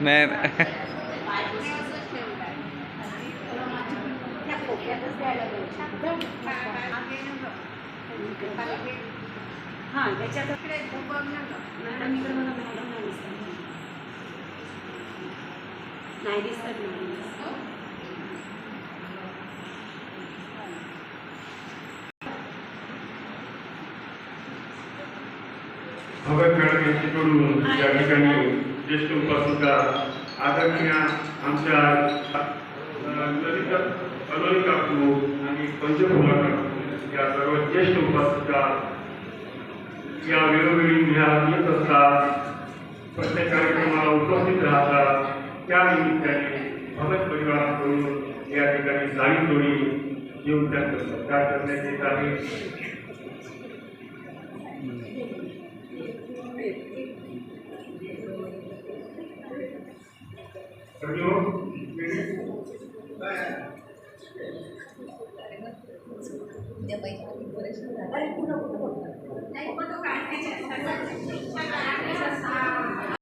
नाही हां त्याच्यात नाही दिसत नाही. भगत मॅडम यांच्याकडून या ठिकाणी ज्येष्ठ उपासिका आदरणीय आमच्या ललिता अलोनी काकू आणि पंचकुमार काकू या सर्व ज्येष्ठ उपासिका या वेळोवेळी मेळाव्यात येत असतात, प्रत्येक कार्यक्रमाला उपस्थित राहतात. त्या निमित्ताने भगत परिवाराकडून या ठिकाणी जाळी तोडी येऊन त्यांचा सत्कार करण्यात येत आहे. त्या पैशाची